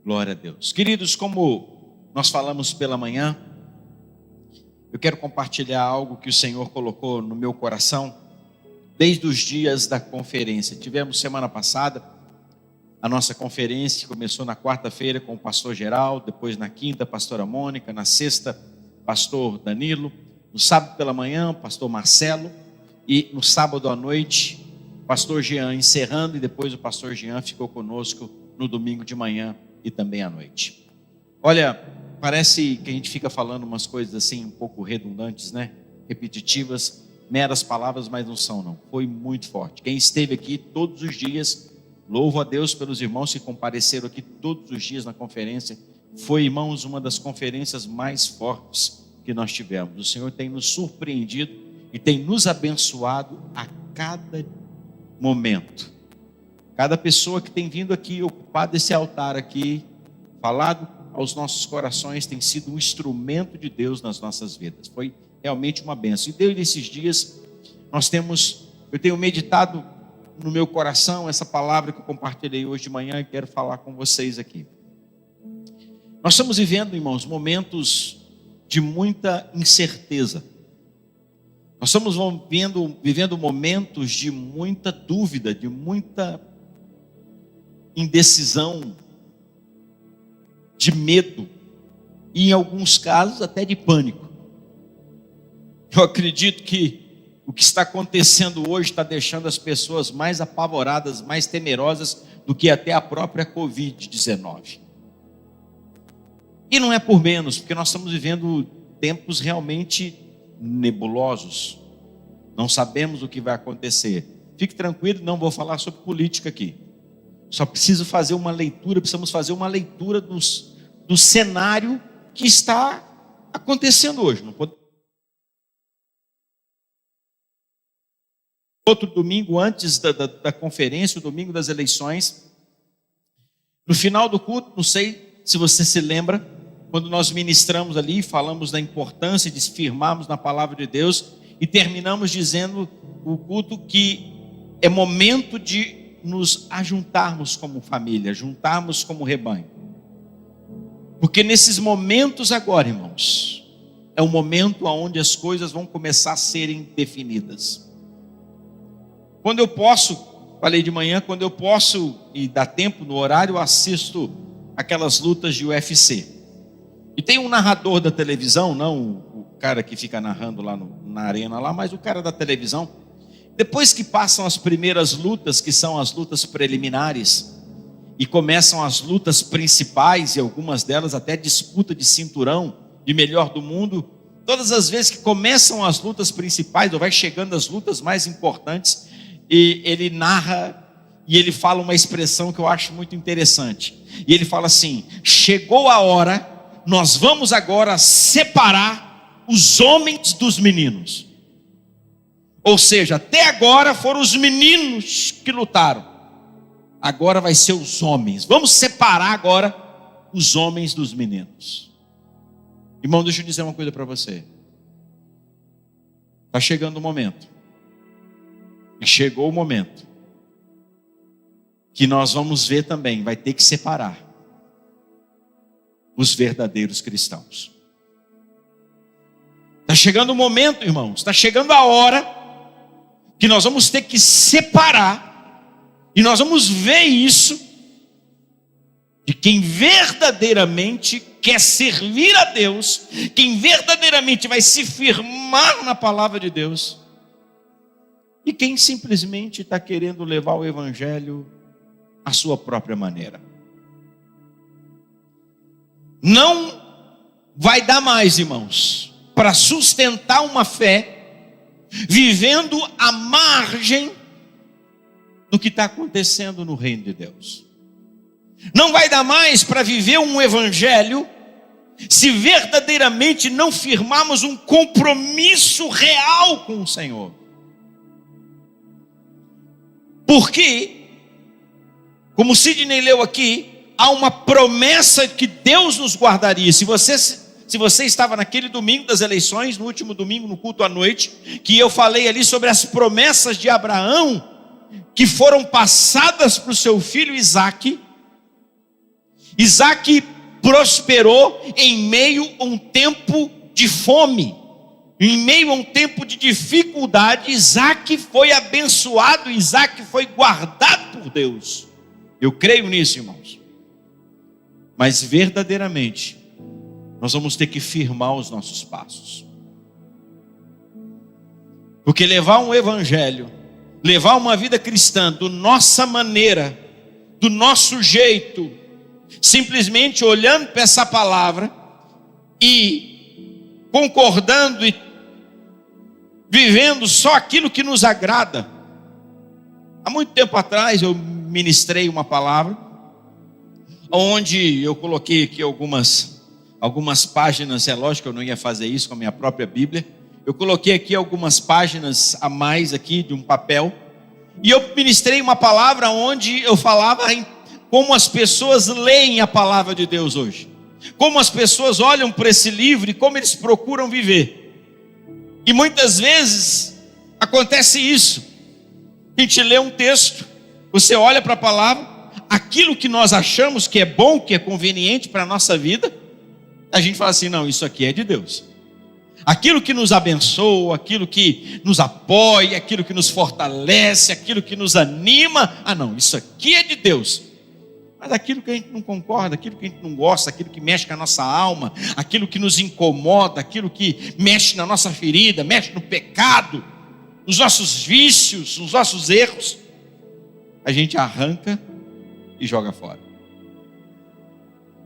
Glória a Deus. Queridos, como nós falamos pela manhã, eu quero compartilhar algo que o Senhor colocou no meu coração desde os dias da conferência. Tivemos semana passada a nossa conferência, começou na quarta-feira com o pastor Geraldo, depois na quinta, a pastora Mônica, na sexta, pastor Danilo, no sábado pela manhã, o pastor Marcelo, e no sábado à noite, o pastor Jean encerrando, e depois o pastor Jean ficou conosco no domingo de manhã e também à noite. Olha, parece que a gente fica falando umas coisas assim um pouco redundantes, né? Repetitivas, meras palavras, mas não são não. Foi muito forte. Quem esteve aqui todos os dias, louvo a Deus pelos irmãos que compareceram aqui todos os dias na conferência. Foi, irmãos, uma das conferências mais fortes que nós tivemos. O Senhor tem nos surpreendido e tem nos abençoado a cada momento. Cada pessoa que tem vindo aqui, ocupado esse altar aqui, falado aos nossos corações, tem sido um instrumento de Deus nas nossas vidas. Foi realmente uma bênção. E desde esses dias, eu tenho meditado no meu coração essa palavra que eu compartilhei hoje de manhã e quero falar com vocês aqui. Nós estamos vivendo, irmãos, momentos de muita incerteza. Nós estamos vivendo momentos de muita dúvida, de muita indecisão, de medo e em alguns casos até de pânico. Eu acredito que o que está acontecendo hoje está deixando as pessoas mais apavoradas, mais temerosas do que até a própria Covid-19. E não é por menos, porque nós estamos vivendo tempos realmente nebulosos. Não sabemos o que vai acontecer. Fique tranquilo, não vou falar sobre política aqui. Só preciso fazer uma leitura, precisamos fazer uma leitura do cenário que está acontecendo hoje. Não pode... Outro domingo, antes da conferência, o domingo das eleições, no final do culto, não sei se você se lembra, quando nós ministramos ali, falamos da importância de se firmarmos na palavra de Deus e terminamos dizendo o culto que é momento de nos ajuntarmos como família, juntarmos como rebanho. Porque nesses momentos agora, irmãos, é o momento onde as coisas vão começar a serem definidas. Quando eu posso, falei de manhã, quando eu posso e dá tempo no horário, eu assisto aquelas lutas de UFC. E tem um narrador da televisão, não o cara que fica narrando lá na arena lá, mas o cara da televisão. Depois que passam as primeiras lutas, que são as lutas preliminares, e começam as lutas principais, e algumas delas até disputa de cinturão, de melhor do mundo, todas as vezes que começam as lutas principais, ou vai chegando as lutas mais importantes, e ele narra, e ele fala uma expressão que eu acho muito interessante, e ele fala assim: chegou a hora, nós vamos agora separar os homens dos meninos. Ou seja, até agora foram os meninos que lutaram, agora vai ser os homens. Vamos separar agora os homens dos meninos. Irmão, deixa eu dizer uma coisa para você. Está chegando o momento, e chegou o momento, que nós vamos ver também, vai ter que separar os verdadeiros cristãos. Está chegando o momento, irmãos, está chegando a hora que nós vamos ter que separar, e nós vamos ver isso, de quem verdadeiramente quer servir a Deus, quem verdadeiramente vai se firmar na palavra de Deus, e quem simplesmente está querendo levar o evangelho à sua própria maneira. Não vai dar mais, irmãos, para sustentar uma fé vivendo à margem do que está acontecendo no reino de Deus. Não vai dar mais para viver um evangelho se verdadeiramente não firmarmos um compromisso real com o Senhor. Porque, como Sidney leu aqui, há uma promessa que Deus nos guardaria. Se você estava naquele domingo das eleições, no último domingo, no culto à noite, que eu falei ali sobre as promessas de Abraão, que foram passadas para o seu filho Isaque, Isaac prosperou em meio a um tempo de fome, em meio a um tempo de dificuldade. Isaac foi abençoado, Isaac foi guardado por Deus. Eu creio nisso, irmãos. Mas verdadeiramente, nós vamos ter que firmar os nossos passos. Porque levar um evangelho, levar uma vida cristã do nossa maneira, do nosso jeito, simplesmente olhando para essa palavra e concordando e vivendo só aquilo que nos agrada. Há muito tempo atrás eu ministrei uma palavra, onde eu coloquei aqui algumas páginas. É lógico que eu não ia fazer isso com a minha própria Bíblia. Eu coloquei aqui algumas páginas a mais aqui de um papel, e eu ministrei uma palavra onde eu falava em como as pessoas leem a palavra de Deus hoje, como as pessoas olham para esse livro e como eles procuram viver. E muitas vezes acontece isso: a gente lê um texto, você olha para a palavra, aquilo que nós achamos que é bom, que é conveniente para a nossa vida, a gente fala assim: não, isso aqui é de Deus. Aquilo que nos abençoa, aquilo que nos apoia, aquilo que nos fortalece, aquilo que nos anima, não, isso aqui é de Deus. Mas aquilo que a gente não concorda, aquilo que a gente não gosta, aquilo que mexe com a nossa alma, aquilo que nos incomoda, aquilo que mexe na nossa ferida, mexe no pecado, nos nossos vícios, nos nossos erros, a gente arranca e joga fora.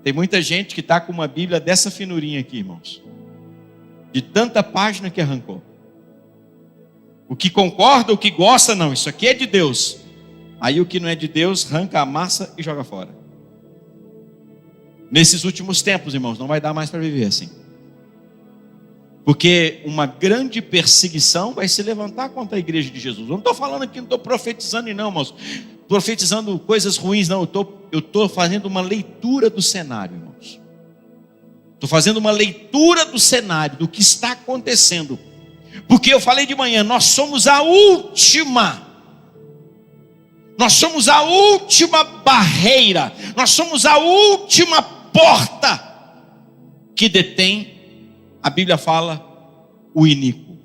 Tem muita gente que está com uma Bíblia dessa finurinha aqui, irmãos, de tanta página que arrancou. O que concorda, o que gosta, não, isso aqui é de Deus. Aí o que não é de Deus, arranca a massa e joga fora. Nesses últimos tempos, irmãos, não vai dar mais para viver assim. Porque uma grande perseguição vai se levantar contra a igreja de Jesus. Eu não estou falando aqui, não estou profetizando não, irmãos. Profetizando coisas ruins, não. Eu estou fazendo uma leitura do cenário, irmãos. Estou fazendo uma leitura do cenário, do que está acontecendo. Porque eu falei de manhã, nós somos a última barreira, nós somos a última porta que detém, a Bíblia fala, o iníquo,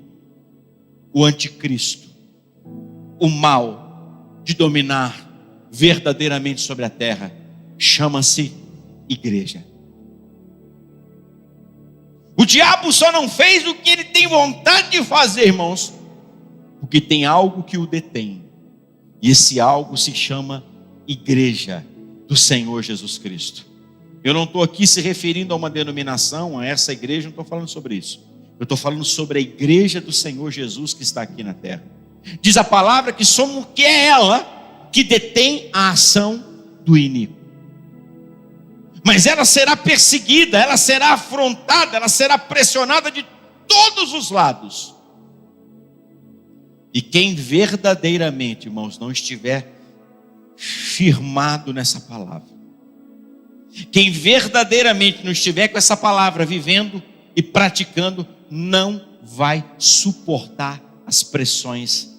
o anticristo, o mal de dominar verdadeiramente sobre a terra. Chama-se igreja. O diabo só não fez o que ele tem vontade de fazer, irmãos, porque tem algo que o detém. E esse algo se chama igreja do Senhor Jesus Cristo. Eu não estou aqui se referindo a uma denominação, a essa igreja, não estou falando sobre isso. Eu estou falando sobre a igreja do Senhor Jesus que está aqui na terra. Diz a palavra que é ela que detém a ação do iníquo. Mas ela será perseguida, ela será afrontada, ela será pressionada de todos os lados. E quem verdadeiramente, irmãos, não estiver firmado nessa palavra, quem verdadeiramente não estiver com essa palavra vivendo e praticando, não vai suportar as pressões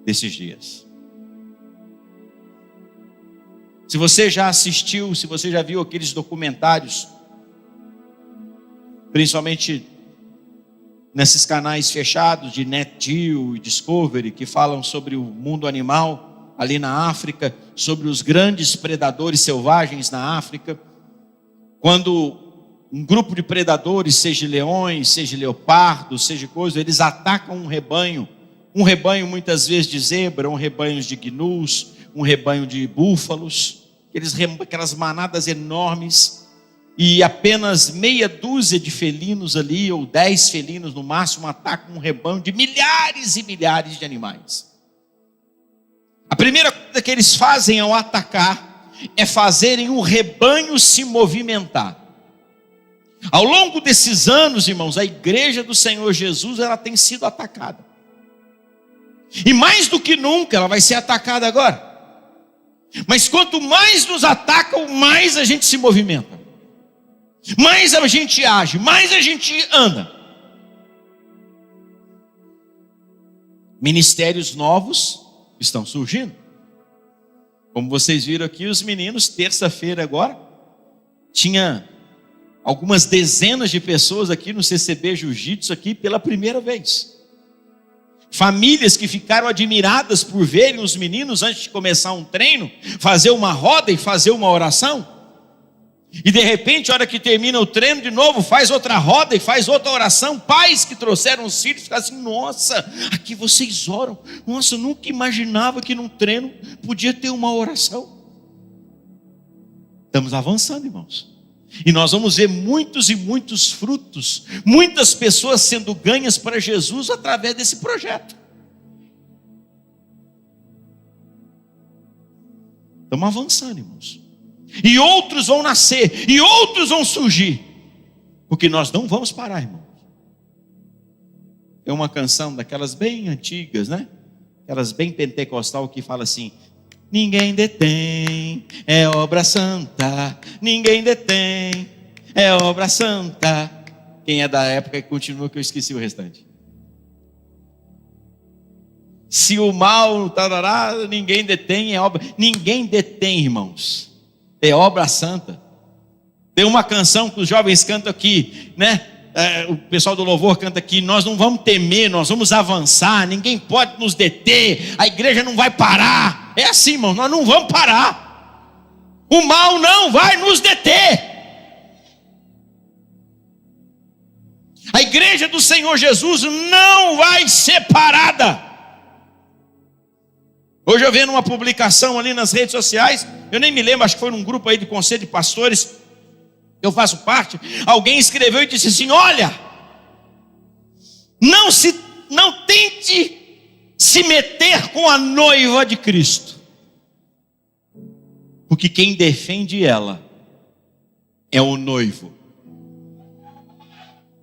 desses dias. Se você já assistiu, se você já viu aqueles documentários, principalmente nesses canais fechados de NetGeo e Discovery, que falam sobre o mundo animal ali na África, sobre os grandes predadores selvagens na África, quando um grupo de predadores, seja leões, seja leopardos, seja coisa, eles atacam um rebanho muitas vezes de zebra, um rebanho de gnus, um rebanho de búfalos, aquelas manadas enormes, e apenas meia dúzia de felinos ali, ou 10 felinos no máximo, atacam um rebanho de milhares e milhares de animais. A primeira coisa que eles fazem ao atacar é fazerem o rebanho se movimentar. Ao longo desses anos, irmãos, a igreja do Senhor Jesus, ela tem sido atacada. E mais do que nunca, ela vai ser atacada agora. Mas quanto mais nos atacam, mais a gente se movimenta, mais a gente age, mais a gente anda. Ministérios novos estão surgindo. Como vocês viram aqui, os meninos, terça-feira agora, Tinha algumas dezenas de pessoas aqui no CCB Jiu-Jitsu aqui pela primeira vez. Famílias que ficaram admiradas por verem os meninos antes de começar um treino, fazer uma roda e fazer uma oração. E de repente, a hora que termina o treino de novo, faz outra roda e faz outra oração. Pais que trouxeram os filhos ficam assim: nossa, aqui vocês oram. Nossa, eu nunca imaginava que num treino podia ter uma oração. Estamos avançando, irmãos. E nós vamos ver muitos e muitos frutos, muitas pessoas sendo ganhas para Jesus através desse projeto. Estamos avançando, irmãos. E outros vão nascer, e outros vão surgir, porque nós não vamos parar, irmãos. É uma canção daquelas bem antigas, né? Aquelas bem pentecostal que fala assim: ninguém detém, é obra santa. Ninguém detém, é obra santa. Quem é da época que continua, que eu esqueci o restante. Se o mal, tarará, ninguém detém, é obra. Ninguém detém, irmãos. É obra santa. Tem uma canção que os jovens cantam aqui, né? O pessoal do louvor canta aqui: nós não vamos temer, nós vamos avançar, ninguém pode nos deter, a igreja não vai parar. É assim, irmão, nós não vamos parar. O mal não vai nos deter. A igreja do Senhor Jesus não vai ser parada. Hoje eu vi numa publicação ali nas redes sociais, eu nem me lembro, acho que foi num grupo aí de conselho de pastores, eu faço parte. Alguém escreveu e disse assim: olha, não tente se meter com a noiva de Cristo, porque quem defende ela é o noivo.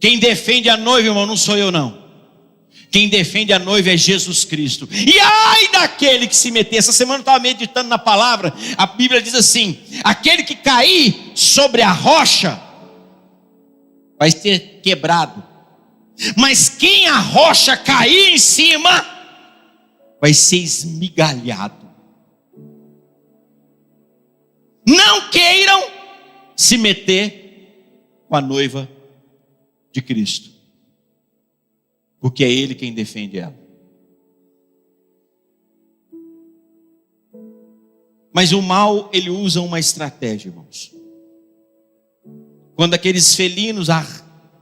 Quem defende a noiva, irmão, não sou eu não. Quem defende a noiva é Jesus Cristo. E ai daquele que se meter. Essa semana eu estava meditando na palavra. A Bíblia diz assim: aquele que cair sobre a rocha vai ser quebrado, mas quem a rocha cair em cima vai ser esmigalhado. Não queiram se meter com a noiva de Cristo, porque é Ele quem defende ela. Mas o mal, ele usa uma estratégia, irmãos. Quando aqueles felinos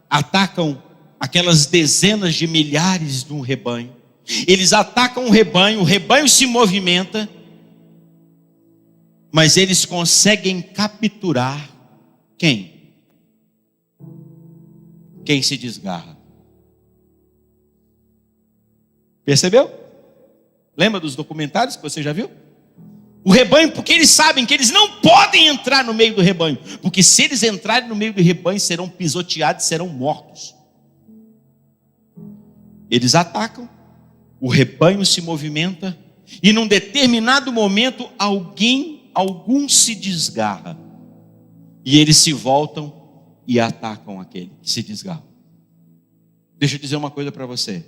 atacam aquelas dezenas de milhares de um rebanho, eles atacam o rebanho se movimenta, mas eles conseguem capturar quem? Quem se desgarra. Percebeu? Lembra dos documentários que você já viu? O rebanho, porque eles sabem que eles não podem entrar no meio do rebanho, porque se eles entrarem no meio do rebanho, serão pisoteados, serão mortos. Eles atacam, o rebanho se movimenta, e num determinado momento, algum se desgarra, e eles se voltam e atacam aquele que se desgarra. Deixa eu dizer uma coisa para você: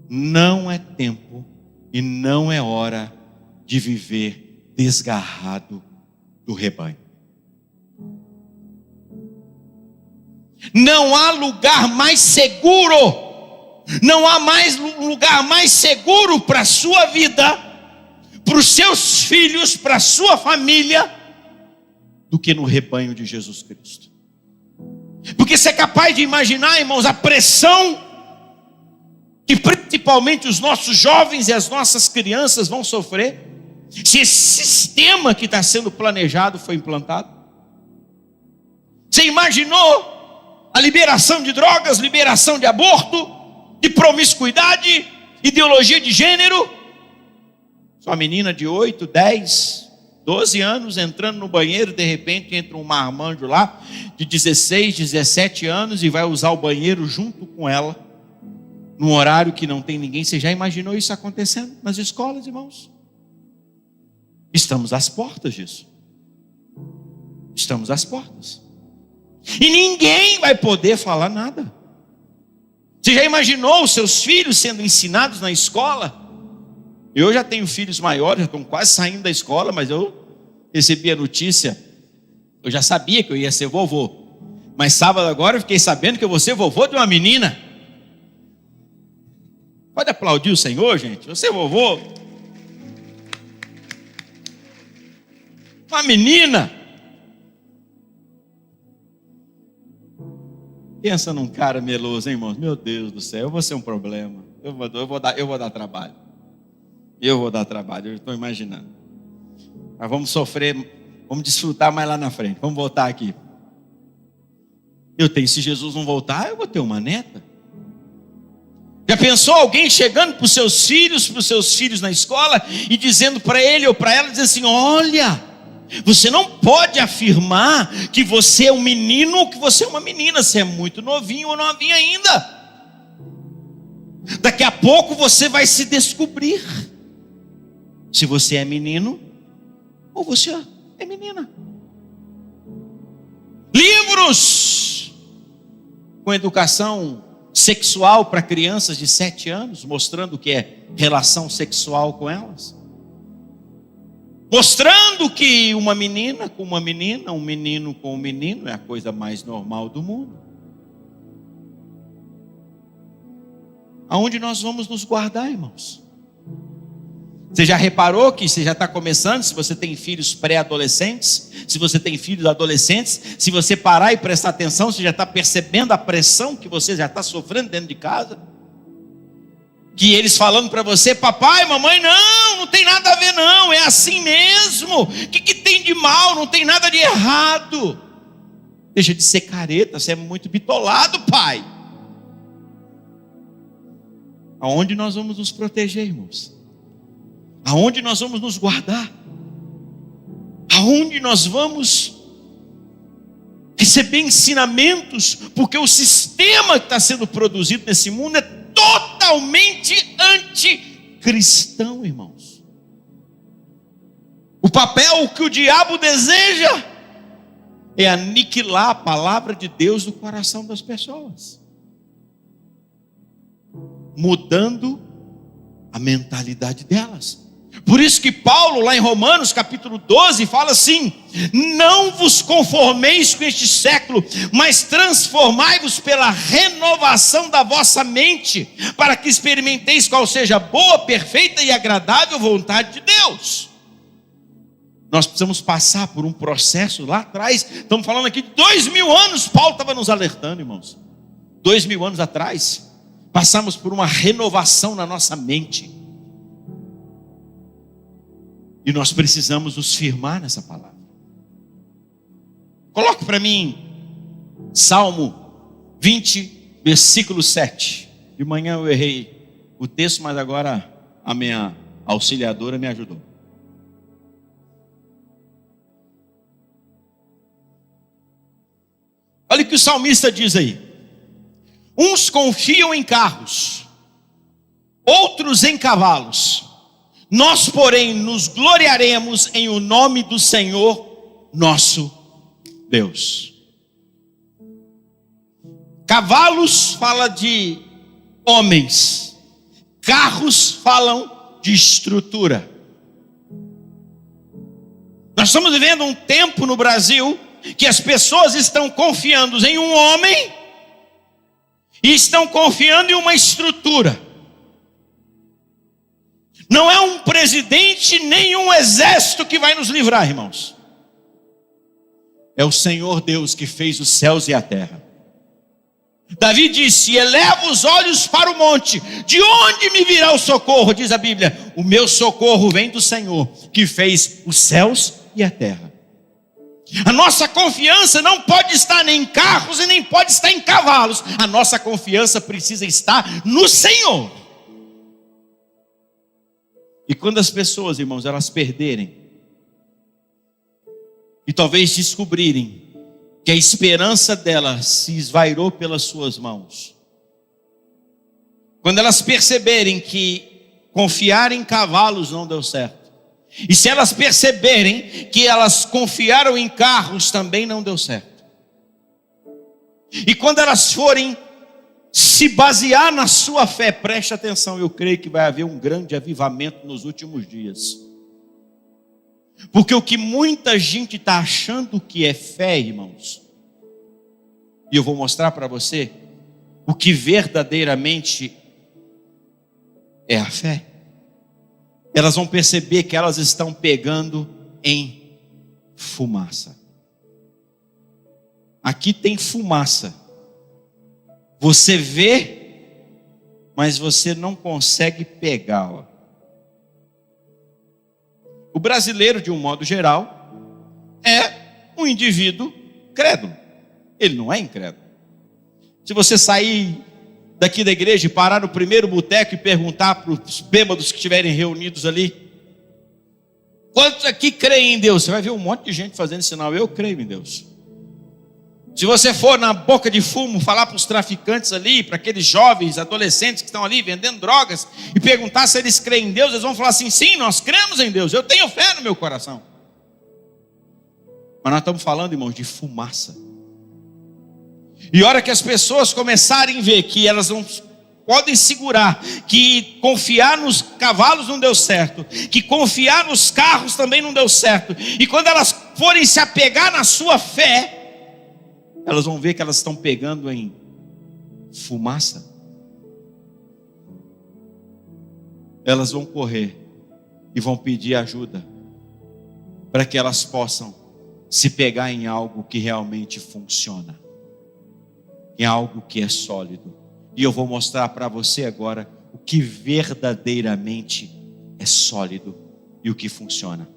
não é tempo e não é hora de viver desgarrado do rebanho. Não há lugar mais seguro, não há mais lugar mais seguro para a sua vida, para os seus filhos, para a sua família, do que no rebanho de Jesus Cristo. Porque você é capaz de imaginar, irmãos, a pressão que principalmente os nossos jovens e as nossas crianças vão sofrer, se esse sistema que está sendo planejado foi implantado? Você imaginou a liberação de drogas, liberação de aborto, de promiscuidade, ideologia de gênero? Sua menina de 8, 10, 12 anos entrando no banheiro, de repente entra um marmanjo lá de 16, 17 anos e vai usar o banheiro junto com ela, num horário que não tem ninguém. Você já imaginou isso acontecendo nas escolas, irmãos? Estamos às portas disso. Estamos às portas. E ninguém vai poder falar nada. Você já imaginou os seus filhos sendo ensinados na escola? Eu já tenho filhos maiores, já estão quase saindo da escola, mas eu recebi a notícia Eu já sabia que eu ia ser vovô. Mas sábado agora eu fiquei sabendo que eu vou ser vovô de uma menina. Pode aplaudir o Senhor, gente. Você é vovô. Uma menina. Pensa num cara meloso, hein, irmãos? Meu Deus do céu, eu vou ser um problema. Eu vou dar trabalho. Eu vou dar trabalho, eu estou imaginando. Mas vamos sofrer, vamos desfrutar mais lá na frente. Vamos voltar aqui. Se Jesus não voltar, eu vou ter uma neta. Já pensou alguém chegando para os seus filhos na escola e dizendo para ele ou para ela, dizendo assim: olha, você não pode afirmar que você é um menino ou que você é uma menina, você é muito novinho ou novinha ainda. Daqui a pouco você vai se descobrir se você é menino ou você é menina. Livros com educação sexual para crianças de 7 anos, mostrando o que é relação sexual com elas. Mostrando que uma menina com uma menina, um menino com um menino é a coisa mais normal do mundo. Aonde nós vamos nos guardar, irmãos? Você já reparou que você já está começando? Se você tem filhos pré-adolescentes, se você tem filhos adolescentes, se você parar e prestar atenção, você já está percebendo a pressão que você já está sofrendo dentro de casa? Que eles falando para você: papai, mamãe, não tem nada a ver não, é assim mesmo. O que tem de mal? Não tem nada de errado. Deixa de ser careta, você é muito bitolado, pai. Aonde nós vamos nos proteger, irmãos? Aonde nós vamos nos guardar? Aonde nós vamos receber ensinamentos? Porque o sistema que está sendo produzido nesse mundo é totalmente anticristão, irmãos. O papel que o diabo deseja é aniquilar a palavra de Deus do coração das pessoas, mudando a mentalidade delas. Por isso que Paulo, lá em Romanos capítulo 12, fala assim: não vos conformeis com este século, mas transformai-vos pela renovação da vossa mente, para que experimenteis qual seja a boa, perfeita e agradável vontade de Deus. Nós precisamos passar por um processo lá atrás. Estamos falando aqui de 2000 anos, Paulo estava nos alertando, irmãos. 2000 anos atrás, passamos por uma renovação na nossa mente. E nós precisamos nos firmar nessa palavra. Coloque para mim Salmo 20, versículo 7. De manhã eu errei o texto, mas agora a minha auxiliadora me ajudou. Olha o que o salmista diz aí: uns confiam em carros, outros em cavalos. Nós, porém, nos gloriaremos em o nome do Senhor nosso Deus. Cavalos fala de homens, carros falam de estrutura. Nós estamos vivendo um tempo no Brasil que as pessoas estão confiando em um homem e estão confiando em uma estrutura. Não é um presidente nem um exército que vai nos livrar, irmãos. É o Senhor Deus que fez os céus e a terra. Davi disse: eleva os olhos para o monte, de onde me virá o socorro? Diz a Bíblia: o meu socorro vem do Senhor, que fez os céus e a terra. A nossa confiança não pode estar nem em carros e nem pode estar em cavalos. A nossa confiança precisa estar no Senhor. E quando as pessoas, irmãos, elas perderem e talvez descobrirem que a esperança delas se esvairou pelas suas mãos, quando elas perceberem que confiar em cavalos não deu certo, e se elas perceberem que elas confiaram em carros também não deu certo, e quando elas forem se basear na sua fé, preste atenção, eu creio que vai haver um grande avivamento nos últimos dias. Porque o que muita gente está achando que é fé, irmãos, e eu vou mostrar para você o que verdadeiramente é a fé. Elas vão perceber que elas estão pegando em fumaça. Aqui tem fumaça. Você vê, mas você não consegue pegá-la. O brasileiro, de um modo geral, é um indivíduo crédulo. Ele não é incrédulo. Se você sair daqui da igreja e parar no primeiro boteco e perguntar para os bêbados que estiverem reunidos ali: quantos aqui creem em Deus? Você vai ver um monte de gente fazendo sinal: eu creio em Deus. Se você for na boca de fumo falar para os traficantes ali, para aqueles jovens, adolescentes que estão ali vendendo drogas, e perguntar se eles creem em Deus, eles vão falar assim: sim, nós cremos em Deus, eu tenho fé no meu coração. Mas nós estamos falando, irmãos, de fumaça. E a hora que as pessoas começarem a ver que elas não podem segurar, que confiar nos cavalos não deu certo, que confiar nos carros também não deu certo, e quando elas forem se apegar na sua fé, elas vão ver que elas estão pegando em fumaça. Elas vão correr e vão pedir ajuda para que elas possam se pegar em algo que realmente funciona, em algo que é sólido. E eu vou mostrar para você agora o que verdadeiramente é sólido e o que funciona.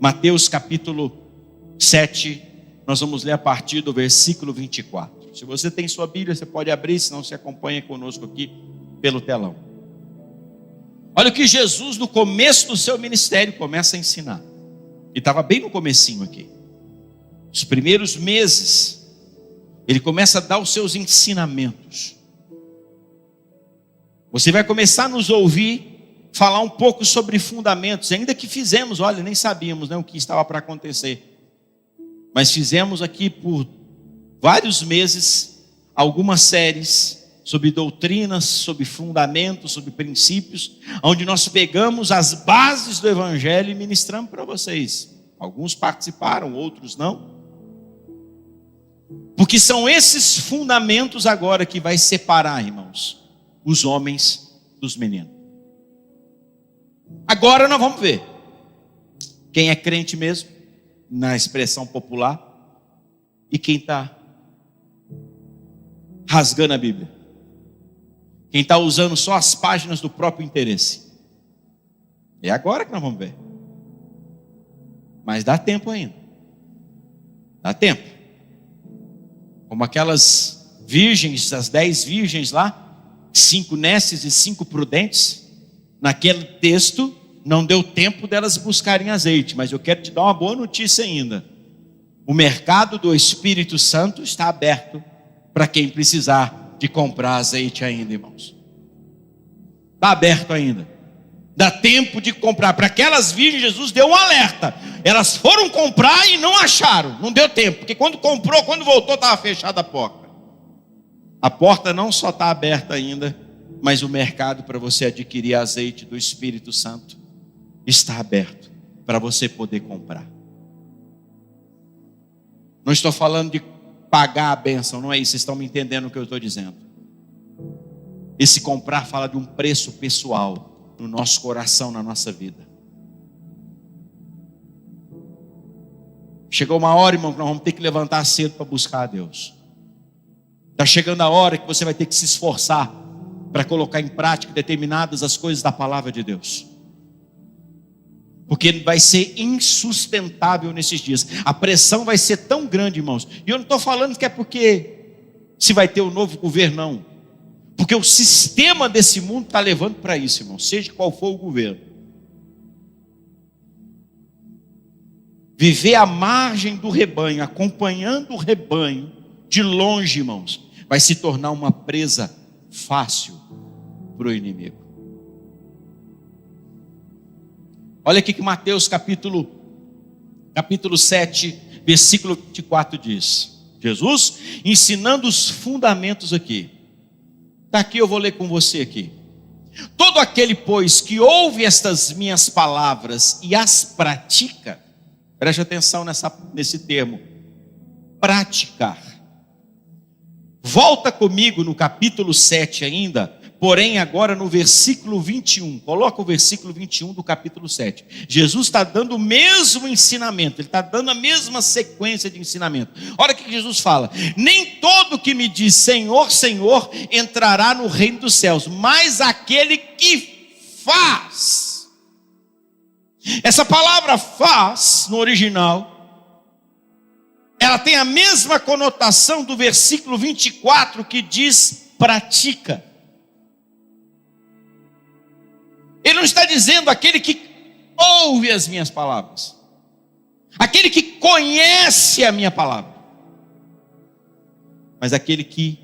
Mateus capítulo 7, nós vamos ler a partir do versículo 24. Se você tem sua Bíblia, você pode abrir, senão você acompanha conosco aqui pelo telão. Olha o que Jesus, no começo do seu ministério, começa a ensinar. E estava bem no comecinho aqui. Os primeiros meses, ele começa a dar os seus ensinamentos. Você vai começar a nos ouvir falar um pouco sobre fundamentos, ainda que fizemos, olha, nem sabíamos, né, o que estava para acontecer. Mas fizemos aqui por vários meses algumas séries sobre doutrinas, sobre fundamentos, sobre princípios, onde nós pegamos as bases do Evangelho e ministramos para vocês. Alguns participaram, outros não. Porque são esses fundamentos agora que vai separar, irmãos, os homens dos meninos. Agora nós vamos ver quem é crente mesmo, na expressão popular, e quem está rasgando a Bíblia, quem está usando só as páginas do próprio interesse. É agora que nós vamos ver. Mas dá tempo ainda. Dá tempo. Como aquelas virgens, as 10 virgens lá, 5 nécias e 5 prudentes, naquele texto não deu tempo delas buscarem azeite. Mas eu quero te dar uma boa notícia ainda. O mercado do Espírito Santo está aberto para quem precisar de comprar azeite ainda, irmãos. Está aberto ainda. Dá tempo de comprar. Para aquelas virgens, Jesus deu um alerta. Elas foram comprar e não acharam. Não deu tempo. Porque quando comprou, quando voltou, estava fechada a porta. A porta não só está aberta ainda, mas o mercado para você adquirir azeite do Espírito Santo está aberto para você poder comprar. Não estou falando de pagar a bênção, não é isso. Vocês estão me entendendo o que eu estou dizendo. Esse comprar fala de um preço pessoal no nosso coração, na nossa vida. Chegou uma hora, irmão, que nós vamos ter que levantar cedo para buscar a Deus. Está chegando a hora que você vai ter que se esforçar para colocar em prática determinadas as coisas da palavra de Deus. Porque vai ser insustentável nesses dias. A pressão vai ser tão grande, irmãos. E eu não estou falando que é porque se vai ter um novo governo, não. Porque o sistema desse mundo está levando para isso, irmão. Seja qual for o governo. Viver à margem do rebanho, acompanhando o rebanho de longe, irmãos, vai se tornar uma presa fácil para o inimigo. Olha aqui que Mateus capítulo 7, versículo 24 diz. Jesus ensinando os fundamentos aqui. Está aqui, eu vou ler com você aqui. Todo aquele, pois, que ouve estas minhas palavras e as pratica, Preste atenção nesse termo, praticar. Volta comigo no capítulo 7 ainda, porém agora no versículo 21. Coloca o versículo 21 do capítulo 7. Jesus está dando o mesmo ensinamento, ele está dando a mesma sequência de ensinamento. Olha o que Jesus fala: nem todo que me diz Senhor, Senhor entrará no reino dos céus, mas aquele que faz. Essa palavra faz, no original, ela tem a mesma conotação do versículo 24 que diz pratica. Ele não está dizendo aquele que ouve as minhas palavras, aquele que conhece a minha palavra, mas aquele que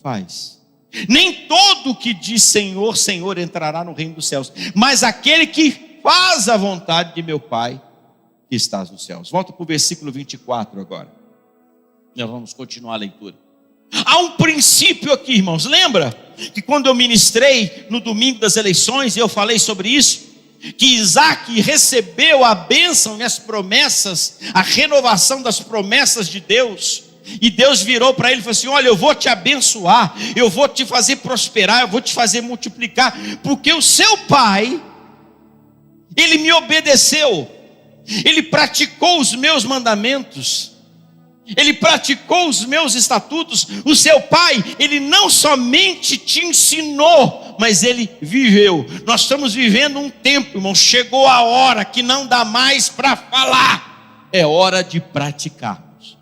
faz. Nem todo que diz Senhor, Senhor entrará no reino dos céus, mas aquele que faz a vontade de meu Pai que estás nos céus. Volta para o versículo 24 agora. Nós vamos continuar a leitura. Há um princípio aqui, irmãos. Lembra que quando eu ministrei no domingo das eleições, eu falei sobre isso? Que Isaac recebeu a bênção e as promessas, a renovação das promessas de Deus. E Deus virou para ele e falou assim: olha, eu vou te abençoar, eu vou te fazer prosperar, eu vou te fazer multiplicar, porque o seu pai, ele me obedeceu, ele praticou os meus mandamentos, ele praticou os meus estatutos. O seu pai, ele não somente te ensinou, mas ele viveu. Nós estamos vivendo um tempo, irmão, chegou a hora que não dá mais para falar, é hora de praticarmos.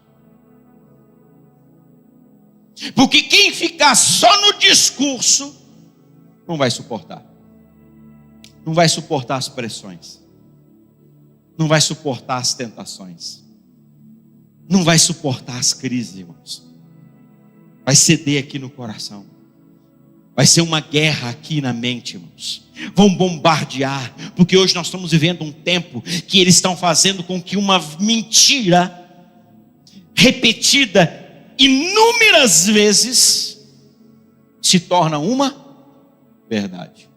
Porque quem ficar só no discurso não vai suportar. Não vai suportar as pressões, não vai suportar as tentações, não vai suportar as crises, irmãos. Vai ceder aqui no coração, vai ser uma guerra aqui na mente, irmãos. Vão bombardear, porque hoje nós estamos vivendo um tempo que eles estão fazendo com que uma mentira repetida inúmeras vezes se torna uma verdade.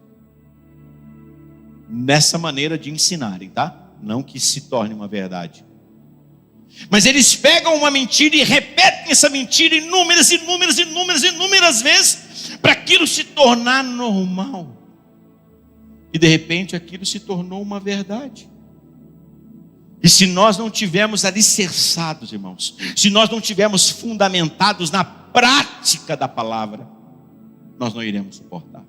Nessa maneira de ensinarem, tá? Não que se torne uma verdade. Mas eles pegam uma mentira e repetem essa mentira inúmeras vezes, para aquilo se tornar normal. E de repente aquilo se tornou uma verdade. E se nós não tivermos alicerçados, irmãos, se nós não tivermos fundamentados na prática da palavra, nós não iremos suportar.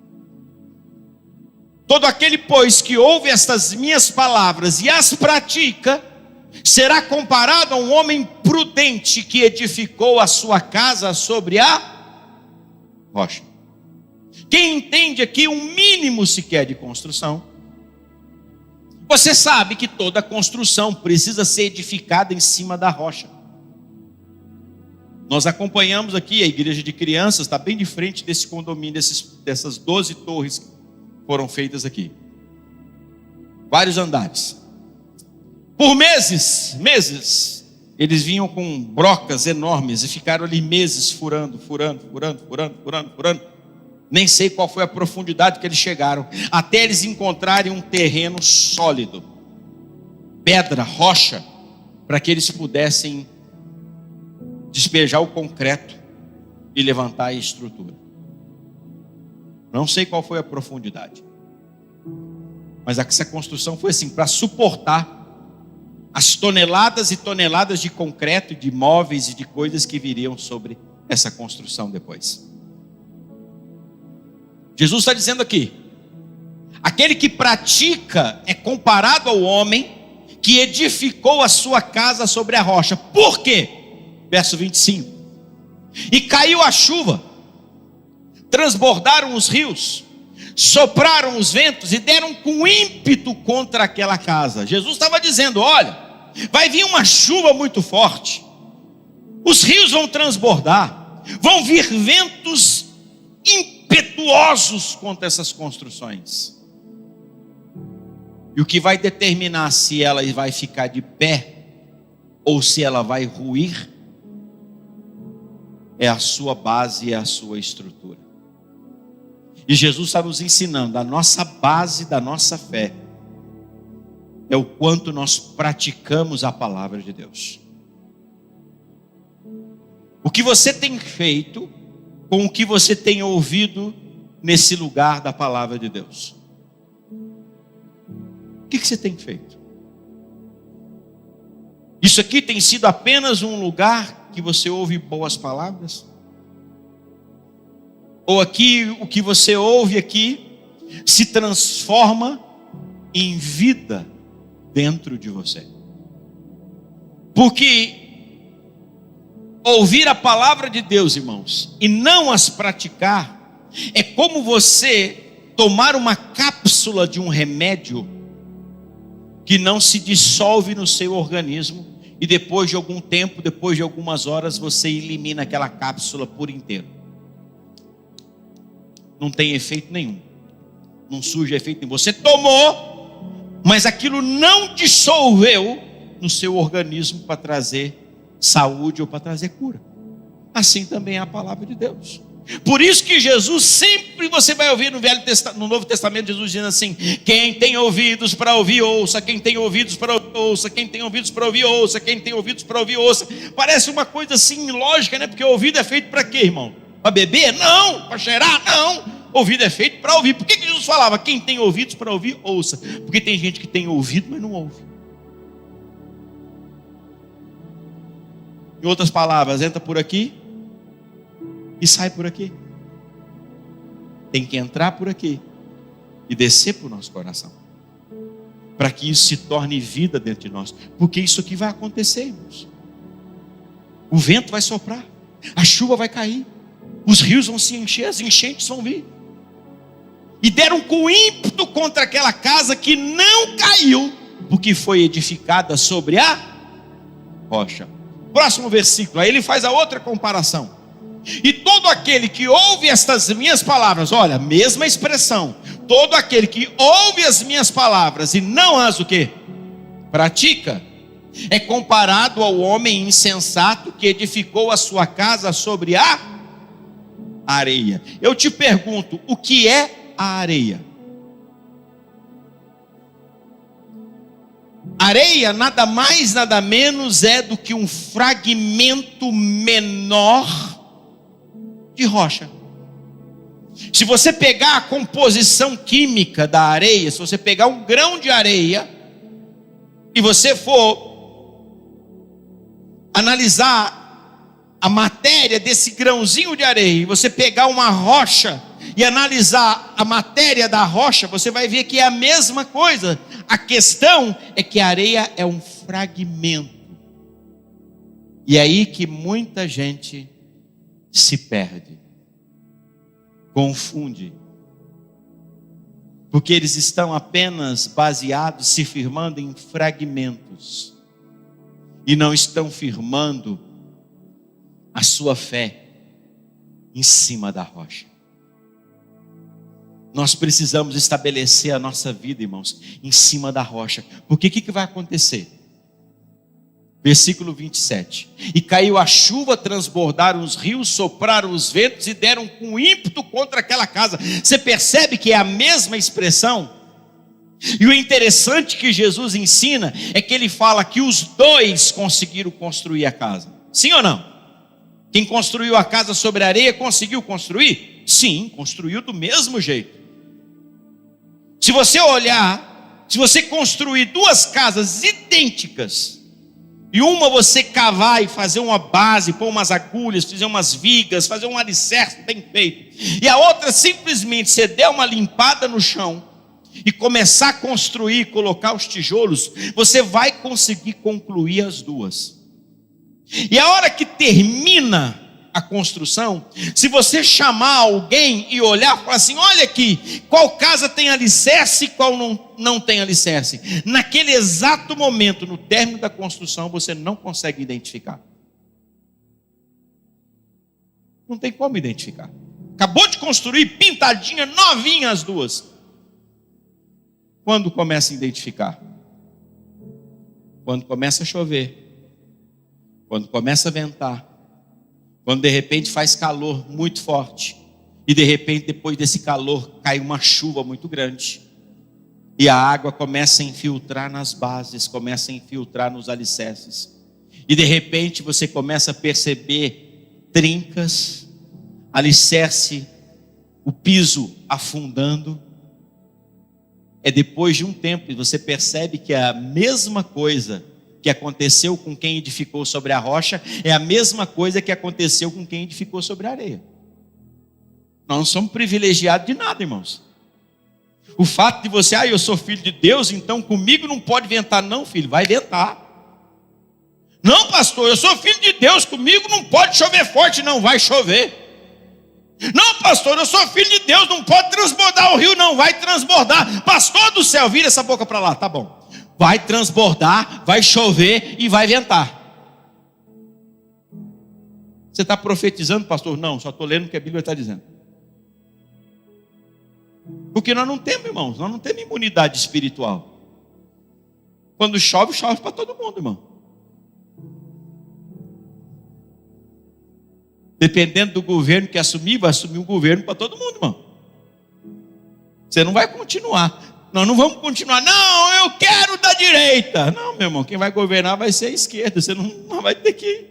Todo aquele, pois, que ouve estas minhas palavras e as pratica, será comparado a um homem prudente que edificou a sua casa sobre a rocha. Quem entende aqui um mínimo sequer de construção, você sabe que toda construção precisa ser edificada em cima da rocha. Nós acompanhamos aqui a igreja de crianças, está bem de frente desse condomínio, dessas 12 torres que foram feitas aqui. Vários andares. Por meses, eles vinham com brocas enormes e ficaram ali meses furando. Nem sei qual foi a profundidade que eles chegaram, até eles encontrarem um terreno sólido, pedra, rocha, para que eles pudessem despejar o concreto e levantar a estrutura. Não sei qual foi a profundidade, mas essa construção foi assim, para suportar as toneladas e toneladas de concreto, de móveis e de coisas que viriam sobre essa construção depois. Jesus está dizendo aqui: aquele que pratica é comparado ao homem que edificou a sua casa sobre a rocha. Por quê? Verso 25: e caiu a chuva, transbordaram os rios, sopraram os ventos e deram com ímpeto contra aquela casa. Jesus estava dizendo: olha, vai vir uma chuva muito forte, os rios vão transbordar, vão vir ventos impetuosos contra essas construções. E o que vai determinar se ela vai ficar de pé ou se ela vai ruir é a sua base e a sua estrutura. E Jesus está nos ensinando a nossa base da nossa fé é o quanto nós praticamos a palavra de Deus. O que você tem feito com o que você tem ouvido nesse lugar da palavra de Deus? O que você tem feito? Isso aqui tem sido apenas um lugar que você ouve boas palavras? Ou aqui, o que você ouve aqui se transforma em vida dentro de você? Porque ouvir a palavra de Deus, irmãos, e não as praticar, é como você tomar uma cápsula de um remédio que não se dissolve no seu organismo, e depois de algum tempo, depois de algumas horas, você elimina aquela cápsula por inteiro. Não tem efeito nenhum, não surge efeito nenhum. Você tomou, mas aquilo não dissolveu no seu organismo para trazer saúde ou para trazer cura. Assim também é a palavra de Deus. Por isso que Jesus, sempre você vai ouvir no Novo Testamento, Jesus dizendo assim: quem tem ouvidos para ouvir, ouça. Quem tem ouvidos para ouvir, ouça. Quem tem ouvidos para ouvir, ouça. Quem tem ouvidos para ouvir, ouça. Parece uma coisa assim lógica, né? Porque o ouvido é feito para quê, irmão? Para beber? Não. Para cheirar? Não. Ouvido é feito para ouvir. Por que Jesus falava quem tem ouvidos para ouvir, ouça? Porque tem gente que tem ouvido, mas não ouve. Em outras palavras, entra por aqui e sai por aqui. Tem que entrar por aqui e descer para o nosso coração, para que isso se torne vida dentro de nós. Porque isso aqui vai acontecer, irmãos. O vento vai soprar, a chuva vai cair, os rios vão se encher, as enchentes vão vir. E deram com ímpeto contra aquela casa que não caiu, porque foi edificada sobre a rocha. Próximo versículo, aí ele faz a outra comparação. E todo aquele que ouve estas minhas palavras, olha, mesma expressão, todo aquele que ouve as minhas palavras e não as o quê? Pratica, é comparado ao homem insensato que edificou a sua casa sobre a areia. Eu te pergunto, o que é a areia? Areia nada mais, nada menos é do que um fragmento menor de rocha. Se você pegar a composição química da areia, se você pegar um grão de areia e você for analisar a matéria desse grãozinho de areia, e você pegar uma rocha e analisar a matéria da rocha, você vai ver que é a mesma coisa. A questão é que a areia é um fragmento. E é aí que muita gente se perde, confunde, porque eles estão apenas baseados, se firmando em fragmentos, e não estão firmando a sua fé em cima da rocha. Nós precisamos estabelecer a nossa vida, irmãos, em cima da rocha. Porque o que vai acontecer? Versículo 27. E caiu a chuva, transbordaram os rios, sopraram os ventos e deram com ímpeto contra aquela casa. Você percebe que é a mesma expressão? E o interessante que Jesus ensina é que ele fala que os dois conseguiram construir a casa. Sim ou não? Quem construiu a casa sobre a areia conseguiu construir? Sim, construiu do mesmo jeito. Se você olhar, se você construir duas casas idênticas, e uma você cavar e fazer uma base, pôr umas agulhas, fazer umas vigas, fazer um alicerce bem feito, e a outra simplesmente você der uma limpada no chão e começar a construir, colocar os tijolos, você vai conseguir concluir as duas. E a hora que termina a construção, se você chamar alguém e olhar e falar assim: olha aqui, qual casa tem alicerce e qual não tem alicerce, naquele exato momento, no término da construção, você não consegue identificar. Não tem como identificar. Acabou de construir, pintadinha, novinha as duas. Quando começa a identificar? Quando começa a chover, quando começa a ventar, quando de repente faz calor muito forte, e de repente depois desse calor cai uma chuva muito grande. E a água começa a infiltrar nas bases, começa a infiltrar nos alicerces. E de repente você começa a perceber trincas, alicerce, o piso afundando. É depois de um tempo e você percebe que é a mesma coisa que aconteceu com quem edificou sobre a rocha, é a mesma coisa que aconteceu com quem edificou sobre a areia. Nós não somos privilegiados de nada, irmãos. O fato de você, eu sou filho de Deus, então comigo não pode ventar. Não, filho, vai ventar. Não, pastor, eu sou filho de Deus, comigo não pode chover forte. Não, vai chover. Não, pastor, eu sou filho de Deus, não pode transbordar o rio. Não, vai transbordar. Pastor do céu, vira essa boca para lá, tá bom. Vai transbordar, vai chover e vai ventar. Você está profetizando, pastor? Não, só estou lendo o que a Bíblia está dizendo. Porque nós não temos, irmãos, nós não temos imunidade espiritual. Quando chove, chove para todo mundo, irmão. Dependendo do governo que assumir, vai assumir um governo para todo mundo, irmão. Você não vai continuar. Nós não vamos continuar. Não, eu quero da direita. Não, meu irmão, quem vai governar vai ser a esquerda. Você não vai ter que...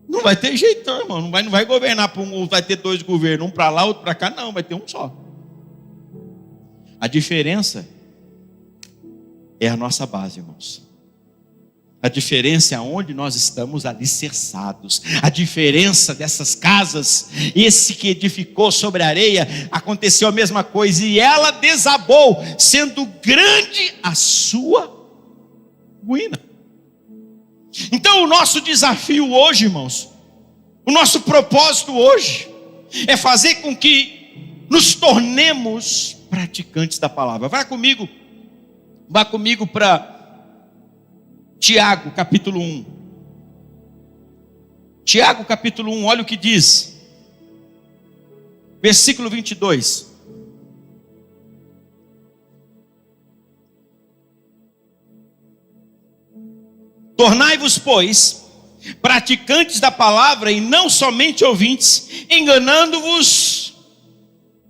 Não vai ter jeito, irmão. Não vai governar para um, vai ter dois governos, um para lá, outro para cá. Não, vai ter um só. A diferença é a nossa base, irmãos. A diferença é aonde nós estamos alicerçados. A diferença dessas casas, esse que edificou sobre a areia, aconteceu a mesma coisa e ela desabou, sendo grande a sua ruína. Então o nosso desafio hoje, irmãos, o nosso propósito hoje é fazer com que nos tornemos praticantes da palavra. Vá comigo para Tiago capítulo 1. Tiago capítulo 1, olha o que diz. Versículo 22. Tornai-vos, pois, praticantes da palavra e não somente ouvintes, enganando-vos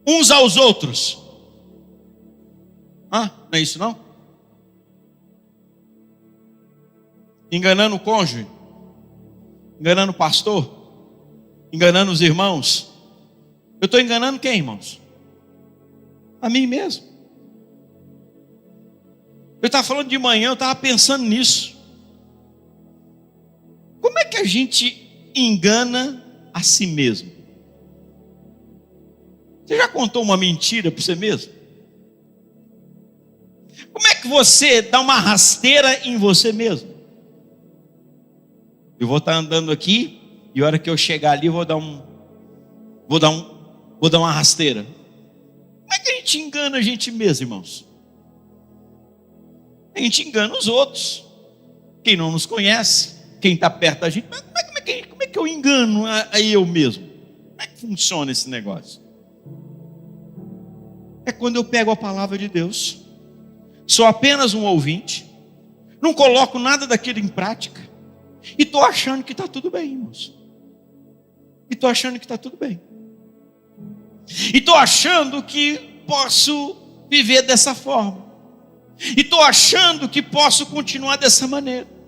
uns aos outros. Não é isso não? Enganando o cônjuge, enganando o pastor, enganando os irmãos. Eu estou enganando quem, irmãos? A mim mesmo. Eu estava falando de manhã, eu estava pensando nisso. Como é que a gente engana a si mesmo? Você já contou uma mentira para você mesmo? Como é que você dá uma rasteira em você mesmo? Eu vou estar andando aqui e a hora que eu chegar ali vou dar uma rasteira. Como é que a gente engana a gente mesmo, irmãos? A gente engana os outros, quem não nos conhece, quem está perto da gente. Mas como é que eu engano a eu mesmo? Como é que funciona esse negócio? É quando eu pego a palavra de Deus, sou apenas um ouvinte, não coloco nada daquilo em prática, e estou achando que está tudo bem, irmãos. E estou achando que está tudo bem. E estou achando que posso viver dessa forma. E estou achando que posso continuar dessa maneira.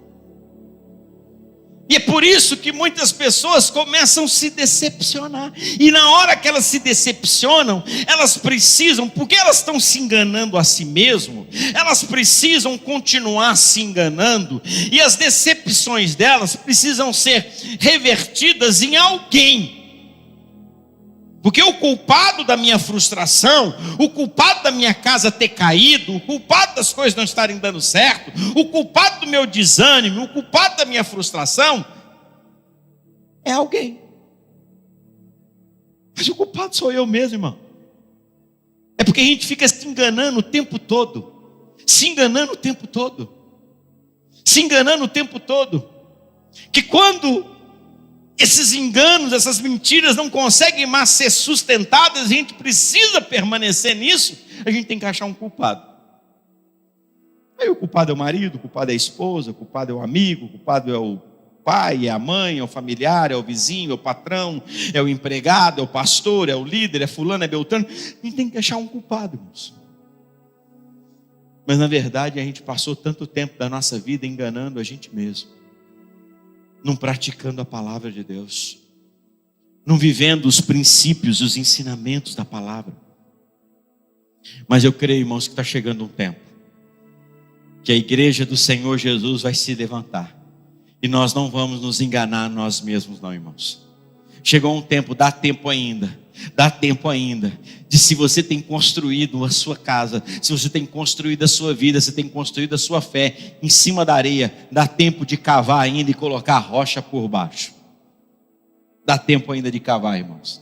E é por isso que muitas pessoas começam a se decepcionar. E na hora que elas se decepcionam, elas precisam, porque elas estão se enganando a si mesmo, elas precisam continuar se enganando. E as decepções delas precisam ser revertidas em alguém. Porque o culpado da minha frustração, o culpado da minha casa ter caído, o culpado das coisas não estarem dando certo, o culpado do meu desânimo, o culpado da minha frustração, é alguém. Mas o culpado sou eu mesmo, irmão. É porque a gente fica se enganando o tempo todo. Se enganando o tempo todo. Se enganando o tempo todo. Que quando esses enganos, essas mentiras não conseguem mais ser sustentadas, a gente precisa permanecer nisso, a gente tem que achar um culpado. Aí o culpado é o marido, o culpado é a esposa, o culpado é o amigo, o culpado é o pai, é a mãe, é o familiar, é o vizinho, é o patrão, é o empregado, é o pastor, é o líder, é fulano, é beltrano. A gente tem que achar um culpado, irmãos. Mas na verdade a gente passou tanto tempo da nossa vida enganando a gente mesmo, não praticando a palavra de Deus, não vivendo os princípios, os ensinamentos da palavra. Mas eu creio, irmãos, que está chegando um tempo que a igreja do Senhor Jesus vai se levantar, e nós não vamos nos enganar nós mesmos não, irmãos. Chegou um tempo, dá tempo ainda, de, se você tem construído a sua casa, se você tem construído a sua vida, se tem construído a sua fé em cima da areia, dá tempo de cavar ainda e colocar a rocha por baixo. Dá tempo ainda de cavar, irmãos.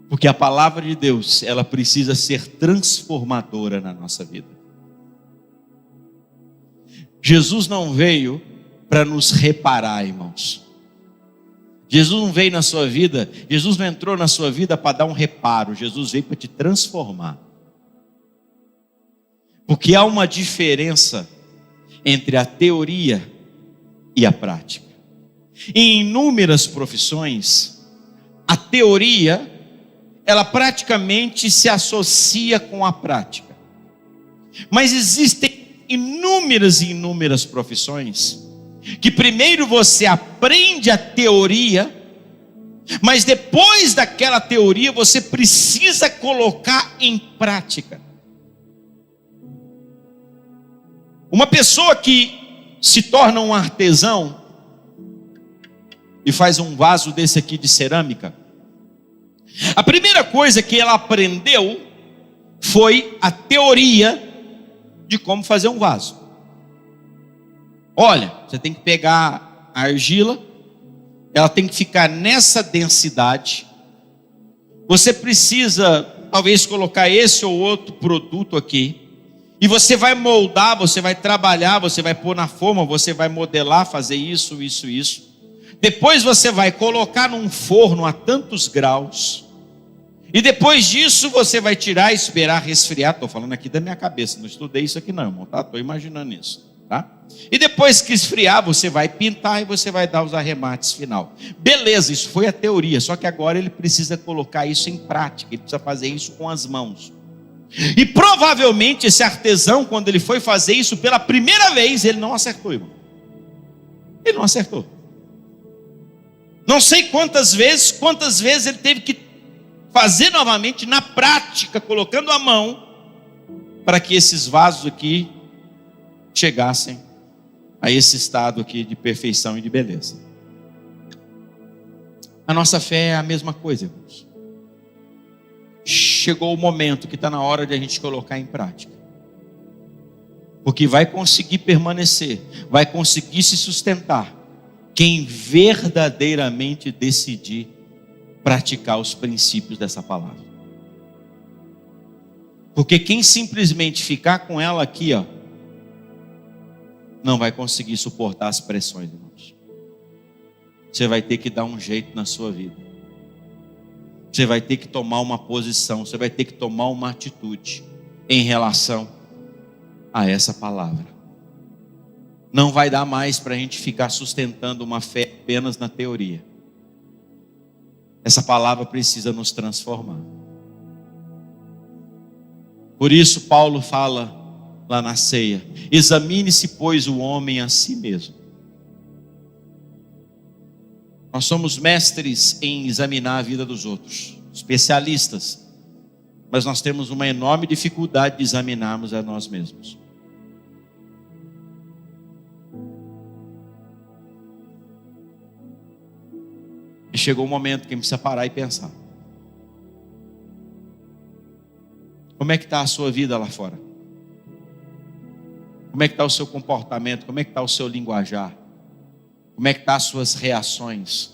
Porque a palavra de Deus, ela precisa ser transformadora na nossa vida. Jesus não veio para nos reparar, irmãos. Jesus não veio na sua vida, Jesus não entrou na sua vida para dar um reparo, Jesus veio para te transformar. Porque há uma diferença entre a teoria e a prática. Em inúmeras profissões, a teoria, ela praticamente se associa com a prática. Mas existem inúmeras profissões que primeiro você aprende a teoria, mas depois daquela teoria você precisa colocar em prática. Uma pessoa que se torna um artesão e faz um vaso desse aqui de cerâmica, a primeira coisa que ela aprendeu foi a teoria de como fazer um vaso. Olha, você tem que pegar a argila, ela tem que ficar nessa densidade. Você precisa, talvez, colocar esse ou outro produto aqui. E você vai moldar, você vai trabalhar, você vai pôr na forma, você vai modelar, fazer isso. Depois você vai colocar num forno a tantos graus. E depois disso você vai tirar e esperar resfriar. Estou falando aqui da minha cabeça, não estudei isso aqui não, irmão, tá? Estou imaginando isso. Tá? E depois que esfriar, você vai pintar e você vai dar os arremates final. Beleza, isso foi a teoria. Só que agora ele precisa colocar isso em prática. Ele precisa fazer isso com as mãos. E provavelmente esse artesão, quando ele foi fazer isso pela primeira vez, ele não acertou, irmão. Ele não acertou. Não sei quantas vezes ele teve que fazer novamente na prática, colocando a mão, para que esses vasos aqui chegassem a esse estado aqui de perfeição e de beleza. A nossa fé é a mesma coisa, irmãos. Chegou o momento que está na hora de a gente colocar em prática, porque vai conseguir permanecer, vai conseguir se sustentar quem verdadeiramente decidir praticar os princípios dessa palavra. Porque quem simplesmente ficar com ela aqui, ó, não vai conseguir suportar as pressões, irmãos. Você vai ter que dar um jeito na sua vida. Você vai ter que tomar uma posição, você vai ter que tomar uma atitude em relação a essa palavra. Não vai dar mais para a gente ficar sustentando uma fé apenas na teoria. Essa palavra precisa nos transformar. Por isso Paulo fala lá na ceia: examine-se, pois, o homem a si mesmo. Nós somos mestres em examinar a vida dos outros, especialistas, mas nós temos uma enorme dificuldade de examinarmos a nós mesmos. E chegou o momento que a gente precisa parar e pensar: como é que está a sua vida lá fora? Como é que está o seu comportamento? Como é que está o seu linguajar? Como é que estão as suas reações?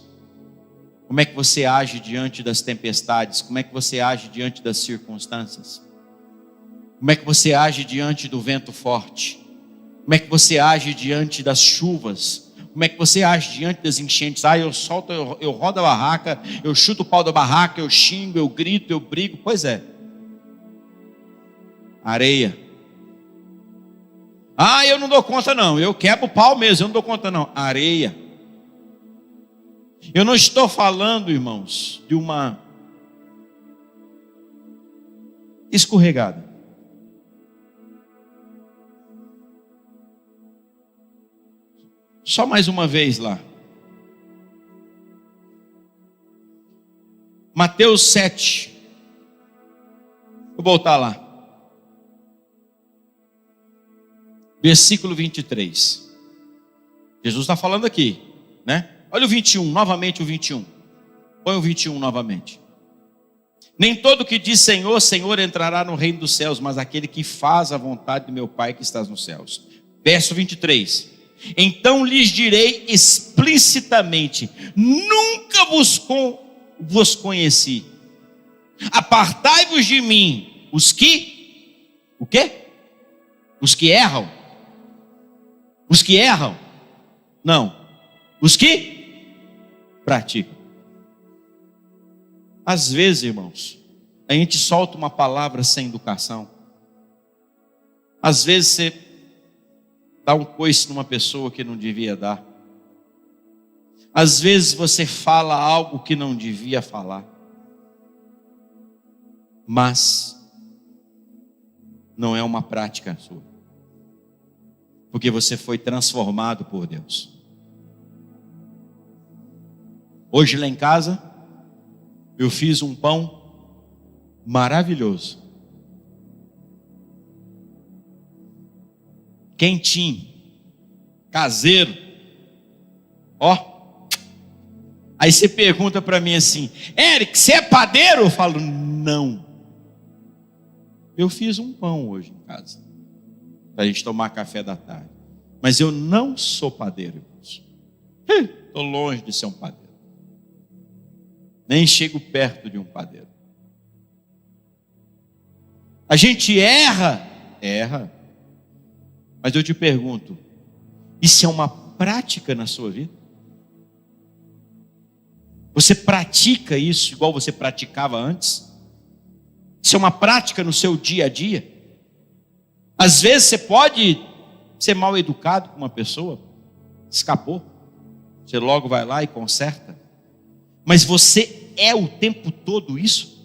Como é que você age diante das tempestades? Como é que você age diante das circunstâncias? Como é que você age diante do vento forte? Como é que você age diante das chuvas? Como é que você age diante das enchentes? Eu solto, eu rodo a barraca, eu chuto o pau da barraca, eu xingo, eu grito, eu brigo. Pois é. Areia. Eu não dou conta não, eu quebro o pau mesmo, eu não dou conta não. Areia. Eu não estou falando, irmãos, de uma escorregada. Só mais uma vez lá. Mateus 7. Vou voltar lá. Versículo 23. Jesus está falando aqui, né? Olha o 21, novamente o 21. Põe o 21 novamente. Nem todo que diz Senhor, Senhor entrará no reino dos céus, mas aquele que faz a vontade do meu Pai que está nos céus. Verso 23. Então lhes direi explicitamente: nunca vos conheci. Apartai-vos de mim, os que, o quê? Os que erram. Os que erram. Não. Os que praticam. Às vezes, irmãos, a gente solta uma palavra sem educação. Às vezes você dá um coice numa pessoa que não devia dar. Às vezes você fala algo que não devia falar. Mas não é uma prática sua. Porque você foi transformado por Deus. Hoje lá em casa, eu fiz um pão maravilhoso. Quentinho. Caseiro. Ó. Aí você pergunta para mim assim: Eric, você é padeiro? Eu falo: não. Eu fiz um pão hoje em casa, para a gente tomar café da tarde. Mas eu não sou padeiro, irmãos. Estou longe de ser um padeiro. Nem chego perto de um padeiro. A gente erra. Mas eu te pergunto: isso é uma prática na sua vida? Você pratica isso igual você praticava antes? Isso é uma prática no seu dia a dia? Às vezes você pode ser mal educado com uma pessoa, escapou, você logo vai lá e conserta. Mas você é o tempo todo isso?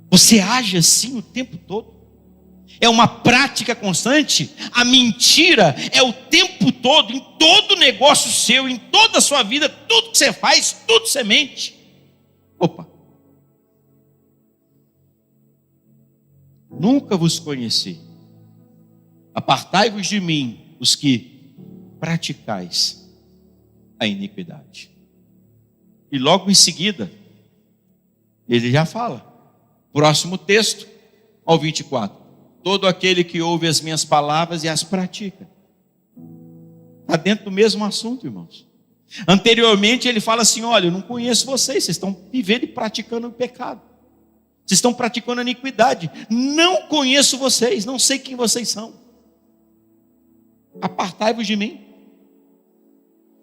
Você age assim o tempo todo? É uma prática constante? A mentira é o tempo todo, em todo negócio seu, em toda a sua vida, tudo que você faz, tudo você mente. Opa! Nunca vos conheci. Apartai-vos de mim, os que praticais a iniquidade. E logo em seguida, ele já fala. Próximo texto, ao 24. Todo aquele que ouve as minhas palavras e as pratica. Está dentro do mesmo assunto, irmãos. Anteriormente ele fala assim: olha, eu não conheço vocês estão vivendo e praticando o pecado. Vocês estão praticando a iniquidade. Não conheço vocês, não sei quem vocês são. Apartai-vos de mim.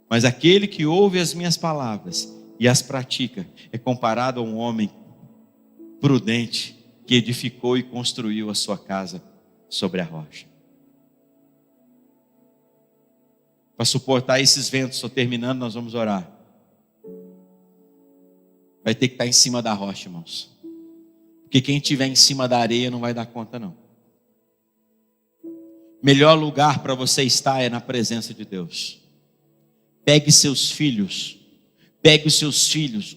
Mas aquele que ouve as minhas palavras e as pratica é comparado a um homem prudente que edificou e construiu a sua casa sobre a rocha. Para suportar esses ventos, estou terminando, nós vamos orar. Vai ter que estar em cima da rocha, irmãos. Porque quem estiver em cima da areia não vai dar conta, não. Melhor lugar para você estar é na presença de Deus. Pegue seus filhos,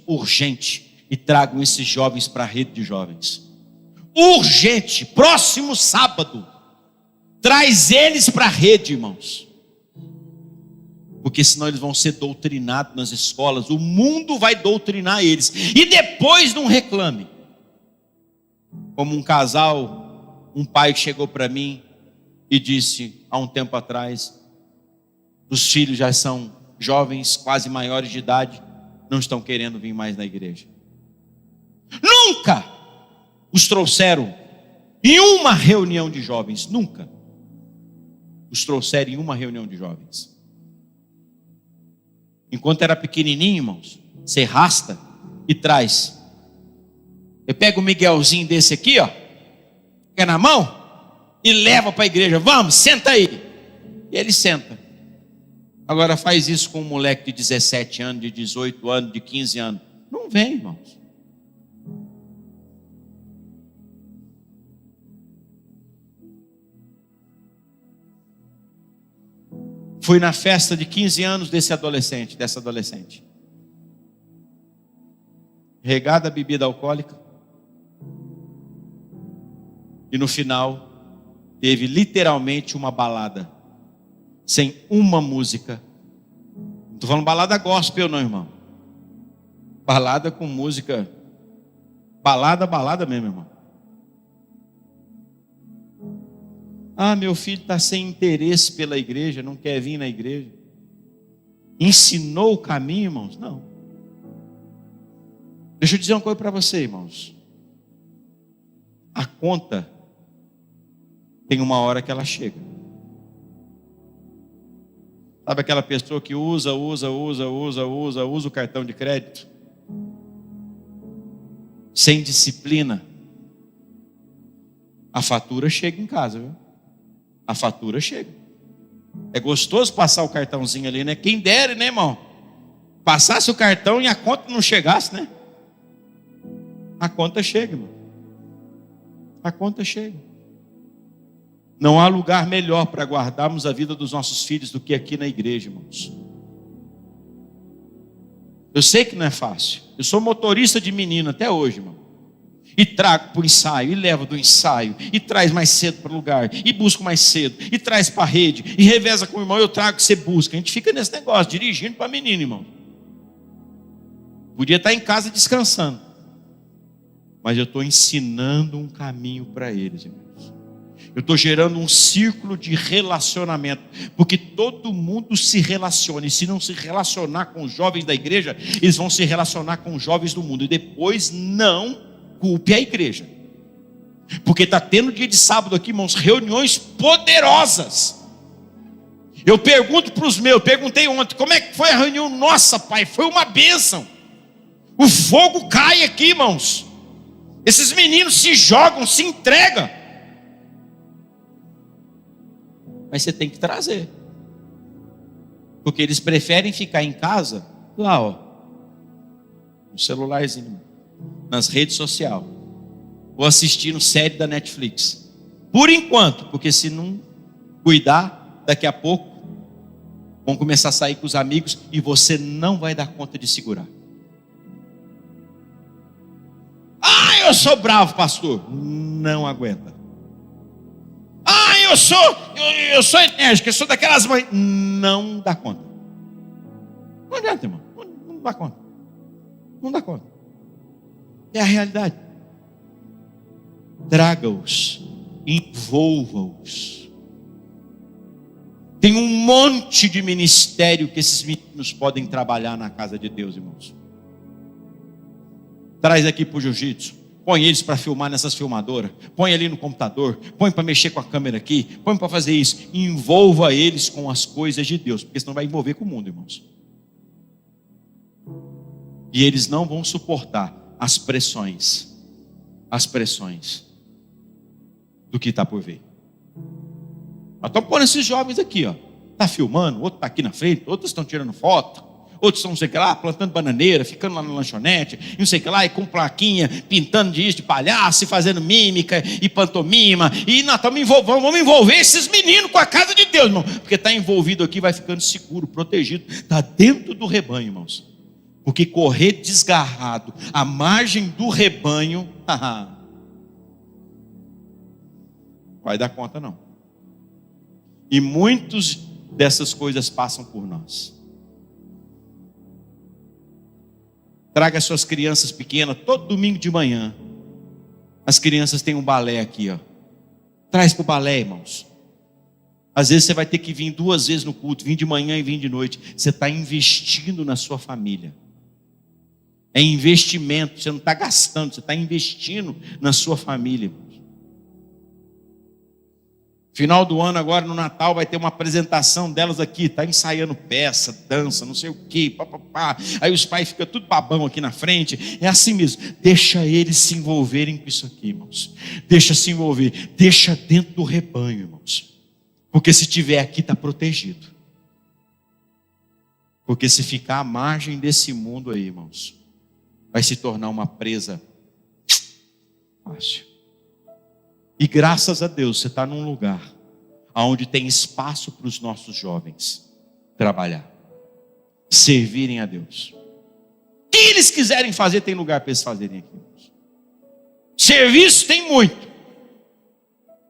urgente, e tragam esses jovens para a rede de jovens. Urgente, próximo sábado, traz eles para a rede, irmãos. Porque senão eles vão ser doutrinados nas escolas, o mundo vai doutrinar eles, e depois não reclame. Como um casal, um pai chegou para mim e disse há um tempo atrás: os filhos já são jovens, quase maiores de idade, não estão querendo vir mais na igreja. Nunca os trouxeram em uma reunião de jovens, nunca os trouxeram em uma reunião de jovens. Enquanto era pequenininho, irmãos, você arrasta e traz. Eu pego o Miguelzinho desse aqui, ó, fica na mão e leva para a igreja. Vamos, senta aí. E ele senta. Agora faz isso com um moleque de 17 anos, de 18 anos, de 15 anos. Não vem, irmãos. fui na festa de 15 anos dessa adolescente. Regada a bebida alcoólica. E no final, teve literalmente uma balada. Sem uma música. Não estou falando balada gospel não, irmão. Balada com música. Balada mesmo, irmão. Ah, meu filho está sem interesse pela igreja, não quer vir na igreja. Ensinou o caminho, irmãos? Não. Deixa eu dizer uma coisa para você, irmãos. A conta tem uma hora que ela chega. Sabe aquela pessoa que usa o cartão de crédito? Sem disciplina. A fatura chega em casa, viu? A fatura chega. É gostoso passar o cartãozinho ali, né? Quem dera, né, irmão? Passasse o cartão e a conta não chegasse, né? A conta chega, irmão. A conta chega. Não há lugar melhor para guardarmos a vida dos nossos filhos do que aqui na igreja, irmãos. Eu sei que não é fácil. Eu sou motorista de menino até hoje, irmão. E trago para o ensaio, e levo do ensaio, e traz mais cedo para o lugar, e busco mais cedo, e traz para a rede, e reveza com o irmão, eu trago que você busca. A gente fica nesse negócio, dirigindo para menino, irmão. Podia estar em casa descansando, mas eu estou ensinando um caminho para eles, irmãos. Eu estou gerando um círculo de relacionamento, porque todo mundo se relaciona, e se não se relacionar com os jovens da igreja, eles vão se relacionar com os jovens do mundo, e depois não culpe a igreja, porque está tendo dia de sábado aqui, irmãos, reuniões poderosas. Eu pergunto para os meus, perguntei ontem, como é que foi a reunião? Nossa, pai, foi uma bênção. O fogo cai aqui, irmãos. Esses meninos se jogam, se entregam. Mas você tem que trazer, porque eles preferem ficar em casa, lá ó, no celularzinho, nas redes sociais, ou assistindo série da Netflix, por enquanto, porque se não cuidar, daqui a pouco vão começar a sair com os amigos e você não vai dar conta de segurar. Ah, eu sou bravo, pastor. Não aguenta. Ah, eu sou enérgico, eu sou daquelas mães. Não dá conta. Não adianta, irmão. Não dá conta. Não dá conta. É a realidade. Traga-os, envolva-os. Tem um monte de ministério que esses meninos podem trabalhar na casa de Deus, irmãos. Traz aqui para o jiu-jitsu. Põe eles para filmar nessas filmadoras. Põe ali no computador. Põe para mexer com a câmera aqui. Põe para fazer isso. Envolva eles com as coisas de Deus, porque senão vai envolver com o mundo, irmãos. E eles não vão suportar as pressões do que está por vir. Nós estamos pondo esses jovens aqui, ó. Está filmando, outro está aqui na frente, outros estão tirando foto, outros estão não sei o que lá, plantando bananeira, ficando lá na lanchonete, e não sei o que lá, e com plaquinha, pintando de palhaço, e fazendo mímica e pantomima, e nós vamos envolver esses meninos com a casa de Deus, irmão, porque está envolvido aqui, vai ficando seguro, protegido, está dentro do rebanho, irmãos. Porque correr desgarrado à margem do rebanho, vai dar conta não. E muitas dessas coisas passam por nós. Traga suas crianças pequenas, todo domingo de manhã. As crianças têm um balé aqui, ó. Traz para o balé, irmãos. Às vezes você vai ter que vir 2 vezes no culto, vir de manhã e vir de noite. Você está investindo na sua família. É investimento, você não está gastando, você está investindo na sua família. Final do ano agora, no Natal, vai ter uma apresentação delas aqui, está ensaiando peça, dança, não sei o que, papapá. Aí os pais ficam tudo babão aqui na frente. É assim mesmo, deixa eles se envolverem com isso aqui, irmãos. Deixa se envolver, deixa dentro do rebanho, irmãos. Porque se tiver aqui, está protegido. Porque se ficar à margem desse mundo aí, irmãos, vai se tornar uma presa fácil. E graças a Deus, você está num lugar onde tem espaço para os nossos jovens. trabalhar, servirem a Deus. O que eles quiserem fazer, tem lugar para eles fazerem aqui. Serviço tem muito.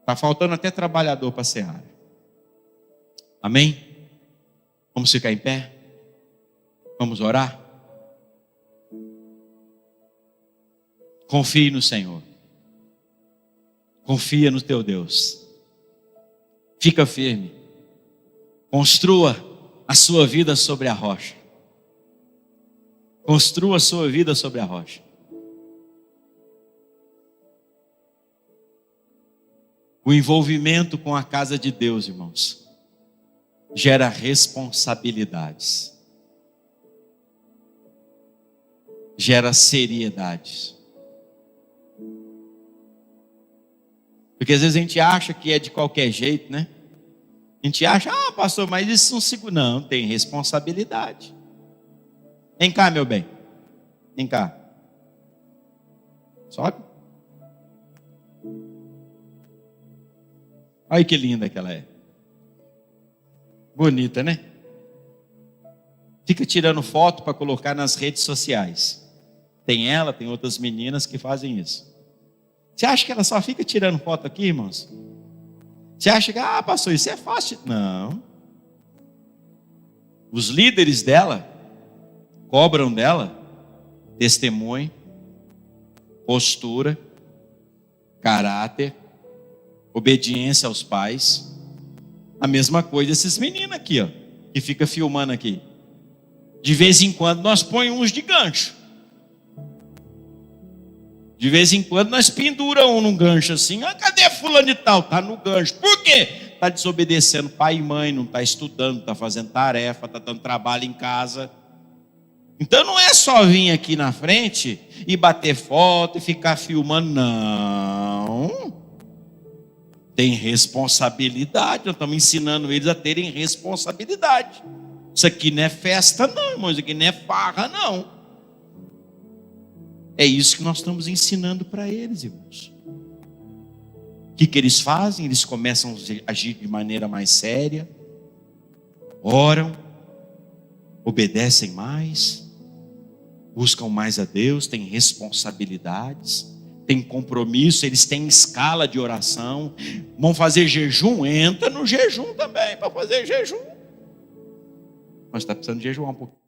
Está faltando até trabalhador para a seara. Amém? Vamos ficar em pé? Vamos orar? Confie no Senhor. Confia no teu Deus. Fica firme. Construa a sua vida sobre a rocha. Construa a sua vida sobre a rocha. O envolvimento com a casa de Deus, irmãos, gera responsabilidades. Gera seriedades. Porque às vezes a gente acha que é de qualquer jeito, né? A gente acha, pastor, mas isso não segura. Não, tem responsabilidade. Vem cá, meu bem. Vem cá. Sobe. Olha que linda que ela é. Bonita, né? Fica tirando foto para colocar nas redes sociais. Tem ela, tem outras meninas que fazem isso. Você acha que ela só fica tirando foto aqui, irmãos? Você acha que, pastor, isso é fácil? Não. Os líderes dela cobram dela testemunho, postura, caráter, obediência aos pais. A mesma coisa esses meninos aqui, ó, que fica filmando aqui. De vez em quando nós põemos uns de gancho. De vez em quando nós penduramos um num gancho assim. Cadê fulano de tal? Está no gancho. Por quê? Está desobedecendo pai e mãe, não está estudando, está fazendo tarefa, está dando trabalho em casa. Então não é só vir aqui na frente e bater foto e ficar filmando, não. Tem responsabilidade, nós estamos ensinando eles a terem responsabilidade. Isso aqui não é festa não, irmãos, isso aqui não é farra não. É isso que nós estamos ensinando para eles, irmãos. O que eles fazem? Eles começam a agir de maneira mais séria, oram, obedecem mais, buscam mais a Deus, têm responsabilidades, têm compromisso, eles têm escala de oração. Vão fazer jejum? Entra no jejum também para fazer jejum. Mas está precisando jejuar um pouquinho.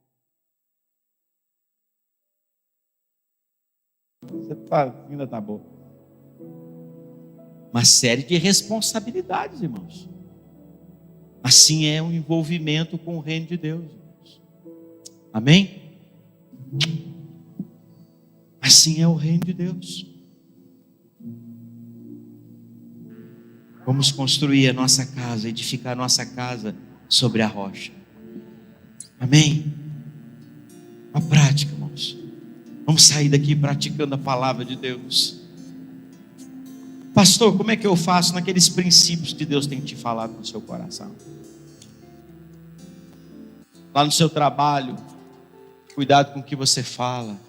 Ainda está bom. Uma série de responsabilidades, irmãos. Assim é o envolvimento com o reino de Deus, irmãos. Amém? Assim é o reino de Deus. Vamos construir a nossa casa, edificar a nossa casa sobre a rocha. Amém? Uma prática, irmãos. Vamos sair daqui praticando a palavra de Deus. Pastor, como é que eu faço naqueles princípios que Deus tem te falado no seu coração? Lá no seu trabalho, cuidado com o que você fala.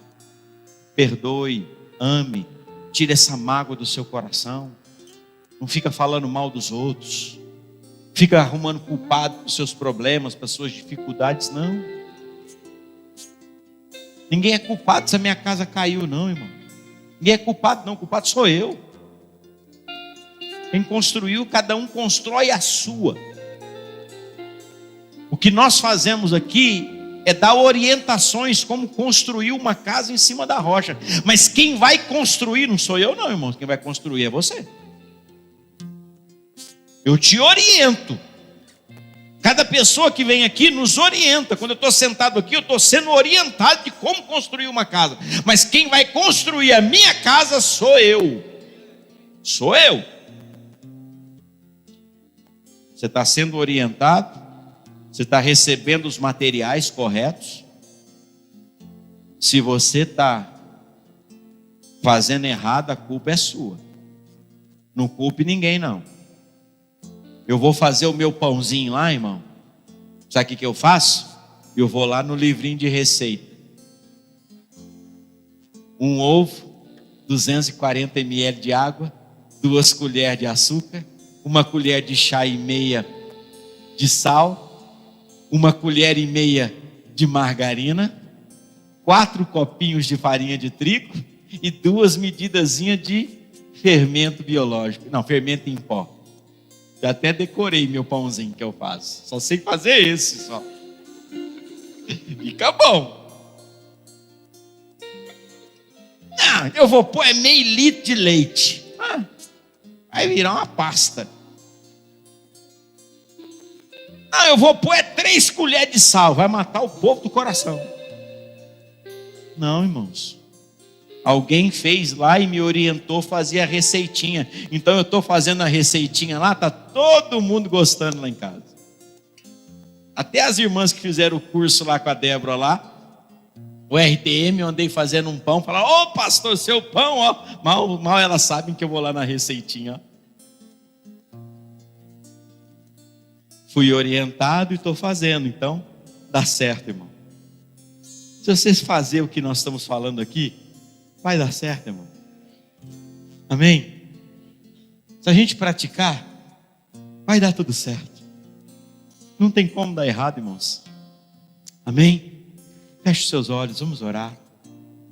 Perdoe, ame, tire essa mágoa do seu coração. Não fica falando mal dos outros. Fica arrumando culpado para os seus problemas, para as suas dificuldades, não. Ninguém é culpado se a minha casa caiu, não, irmão. Ninguém é culpado, não. O culpado sou eu. Quem construiu, cada um constrói a sua. O que nós fazemos aqui é dar orientações como construir uma casa em cima da rocha. Mas quem vai construir não sou eu, não, irmão. Quem vai construir é você. Eu te oriento. Cada pessoa que vem aqui nos orienta. Quando eu estou sentado aqui, eu estou sendo orientado de como construir uma casa. Mas quem vai construir a minha casa sou eu. Sou eu. Você está sendo orientado? Você está recebendo os materiais corretos? Se você está fazendo errado, a culpa é sua. Não culpe ninguém, não. Eu vou fazer o meu pãozinho lá, irmão. Sabe o que eu faço? Eu vou lá no livrinho de receita. Um ovo, 240 ml de água, 2 colheres de açúcar, 1 colher de chá e meia de sal, 1,5 colheres de margarina, 4 copinhos de farinha de trigo e 2 medidazinhas de fermento biológico. Não, fermento em pó. Já até decorei meu pãozinho que eu faço. Só sei fazer esse só. Fica bom. Não, eu vou pôr meio litro de leite. Vai virar uma pasta. Não, eu vou pôr 3 colheres de sal. Vai matar o povo do coração. Não, irmãos. Alguém fez lá e me orientou a fazer a receitinha. Então eu estou fazendo a receitinha lá, está todo mundo gostando lá em casa. Até as irmãs que fizeram o curso lá com a Débora lá, o RTM, eu andei fazendo um pão, falaram: ô pastor, seu pão, ó. Mal elas sabem que eu vou lá na receitinha, ó. Fui orientado e estou fazendo, então dá certo, irmão. Se vocês fazerem o que nós estamos falando aqui, vai dar certo, irmão. Amém? Se a gente praticar, vai dar tudo certo. Não tem como dar errado, irmãos. Amém? Feche os seus olhos, vamos orar.